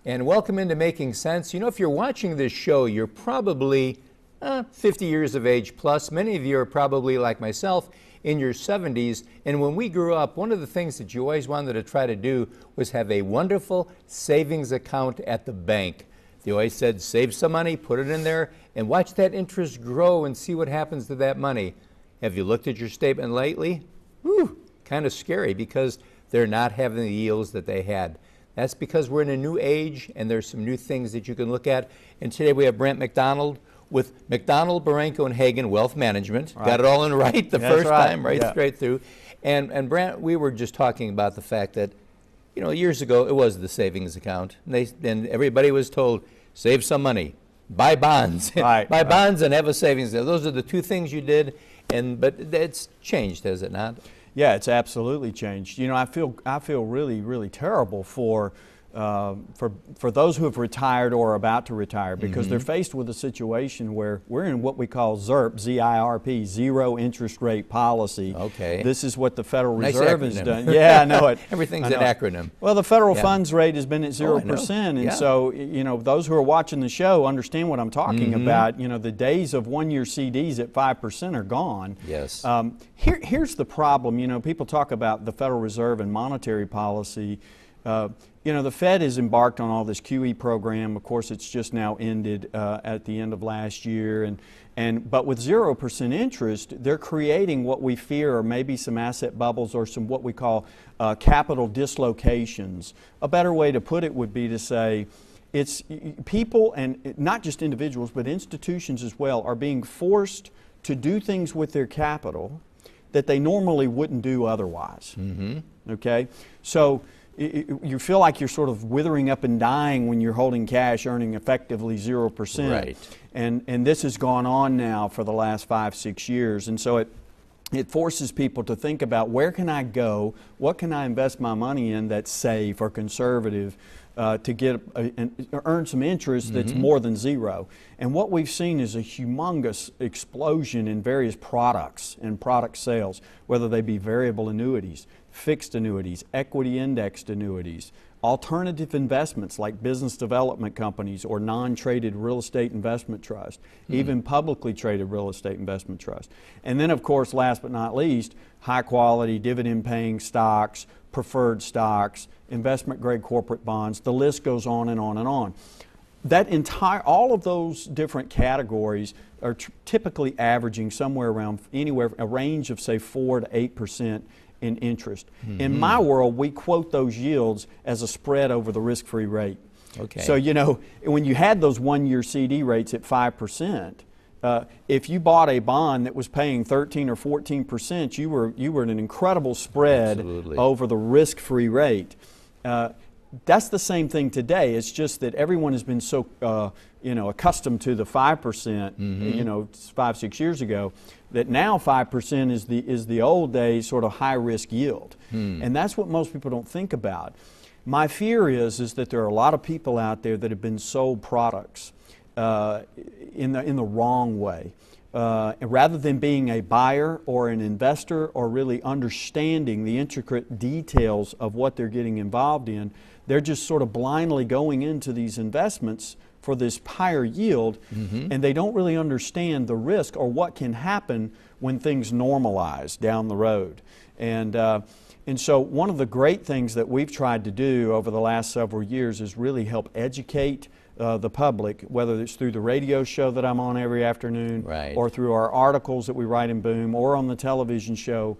and welcome into Making Sense. You know, if you're watching this show, you're probably 50 years of age plus. Many of you are probably like myself in your 70s, and when we grew up, one of the things that you always wanted to try to do was have a wonderful savings account at the bank. They always said, save some money, put it in there, and watch that interest grow and see what happens to that money. Have you looked at your statement lately? Whew, kind of scary, because they're not having the yields that they had. That's because we're in a new age, and there's some new things that you can look at. And today we have Brandt McDonald with McDonald, Barranco, and Hagen Wealth Management. Right. Got it all in right the first time, right, straight through. And Brandt, we were just talking about the fact that, you know, years ago it was the savings account, and everybody was told, save some money, buy bonds, buy bonds and have a savings. Those are the two things you did, but it's changed, has it not? Yeah, it's absolutely changed. You know, I feel really, really terrible for those who have retired or are about to retire, because they're faced with a situation where we're in what we call ZIRP, Z-I-R-P, zero interest rate policy. Okay. This is what the Federal Reserve has done. Yeah, I know it. Everything's an acronym. Well, the federal funds rate has been at 0%, and so, you know, those who are watching the show understand what I'm talking about. You know, the days of one-year CDs at 5% are gone. Yes. Here's the problem. You know, people talk about the Federal Reserve and monetary policy. You know, the Fed has embarked on all this QE program. Of course, it's just now ended at the end of last year. But with 0% interest, they're creating what we fear are maybe some asset bubbles or some what we call capital dislocations. A better way to put it would be to say it's people, and not just individuals, but institutions as well, are being forced to do things with their capital that they normally wouldn't do otherwise. Okay? So you feel like you're sort of withering up and dying when you're holding cash earning effectively 0%. Right. And this has gone on now for the last 5-6 years. And so it forces people to think about, where can I go? What can I invest my money in that's safe or conservative to get earn some interest that's more than zero? And what we've seen is a humongous explosion in various products and product sales, whether they be variable annuities, fixed annuities, equity indexed annuities, alternative investments like business development companies or non-traded real estate investment trust, even publicly traded real estate investment trust. And then, of course, last but not least, high quality dividend paying stocks, preferred stocks, investment grade corporate bonds. The list goes on and on and on. All of those different categories are typically averaging somewhere around a range of say 4 to 8% in interest. In my world, we quote those yields as a spread over the risk-free rate. Okay. So, you know, when you had those one-year CD rates at 5%, if you bought a bond that was paying 13 or 14%, you were in an incredible spread over the risk-free rate. That's the same thing today. It's just that everyone has been so accustomed to the 5%, you know, 5-6 years ago, that now 5% is the old days sort of high risk yield. And that's what most people don't think about. My fear is that there are a lot of people out there that have been sold products in the wrong way. Rather than being a buyer or an investor or really understanding the intricate details of what they're getting involved in, they're just sort of blindly going into these investments for this higher yield, and they don't really understand the risk or what can happen when things normalize down the road. And so one of the great things that we've tried to do over the last several years is really help educate the public, whether it's through the radio show that I'm on every afternoon, or through our articles that we write in Boom, or on the television show.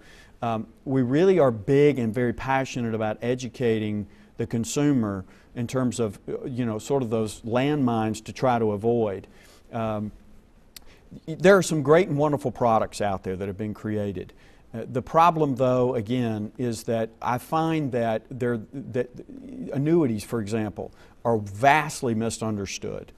We really are big and very passionate about educating the consumer in terms of, you know, sort of those landmines to try to avoid. There are some great and wonderful products out there that have been created. The problem, though, again, is that I find that annuities, for example, are vastly misunderstood.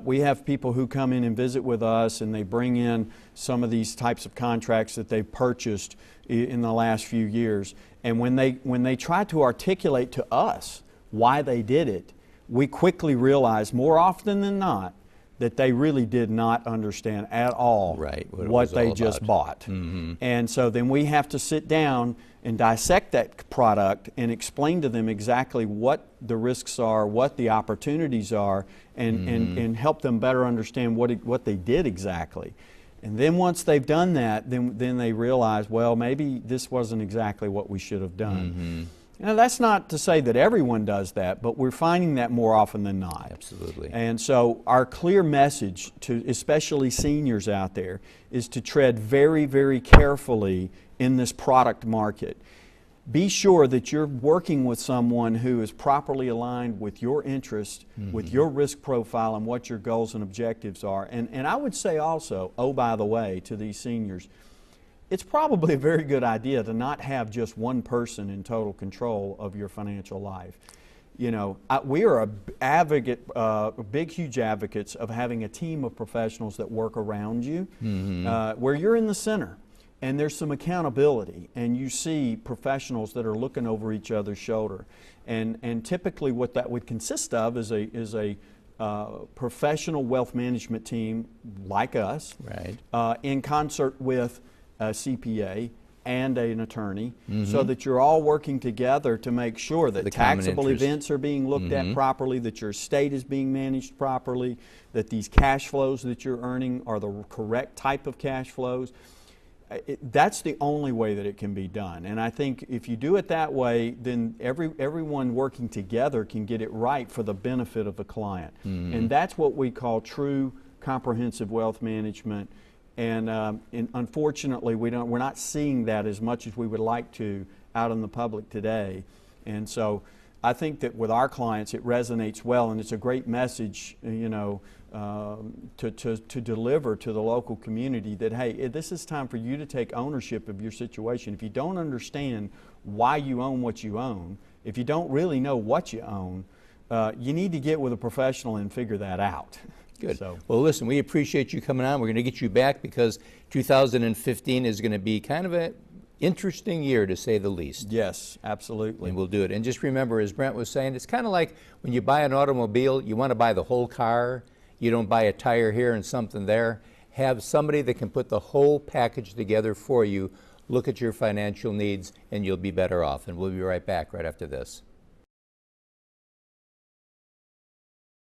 We have people who come in and visit with us, and they bring in some of these types of contracts that they've purchased in the last few years. And when they try to articulate to us why they did it, we quickly realize, more often than not, that they really did not understand at all what they just bought. And so then we have to sit down and dissect that product and explain to them exactly what the risks are, what the opportunities are, and help them better understand what they did exactly. And then once they've done that, then they realize, well, maybe this wasn't exactly what we should have done. Now, that's not to say that everyone does that, but we're finding that more often than not. Absolutely. And so our clear message to especially seniors out there is to tread very, very carefully in this product market. Be sure that you're working with someone who is properly aligned with your interest, with your risk profile, and what your goals and objectives are. And I would say also, oh, by the way, to these seniors, it's probably a very good idea to not have just one person in total control of your financial life. You know, we are big, huge advocates of having a team of professionals that work around you, where you're in the center. And there's some accountability, and you see professionals that are looking over each other's shoulder. And typically what that would consist of is a professional wealth management team like us, in concert with a CPA and an attorney, so that you're all working together to make sure that taxable events are being looked at properly, that your estate is being managed properly, that these cash flows that you're earning are the correct type of cash flows. That's the only way that it can be done. And I think if you do it that way, then everyone working together can get it right for the benefit of the client. And that's what we call true comprehensive wealth management. And unfortunately, we're not seeing that as much as we would like to out in the public today. And so I think that with our clients, it resonates well, and it's a great message, you know, to deliver to the local community that, hey, this is time for you to take ownership of your situation. If you don't understand why you own what you own, if you don't really know what you own, you need to get with a professional and figure that out. Good. So, well, listen, we appreciate you coming on. We're going to get you back because 2015 is going to be kind of an interesting year, to say the least. Yes, absolutely. And we'll do it. And just remember, as Brent was saying, it's kind of like when you buy an automobile, you want to buy the whole car. You don't buy a tire here and something there. Have somebody that can put the whole package together for you, look at your financial needs, and you'll be better off. And we'll be right back right after this.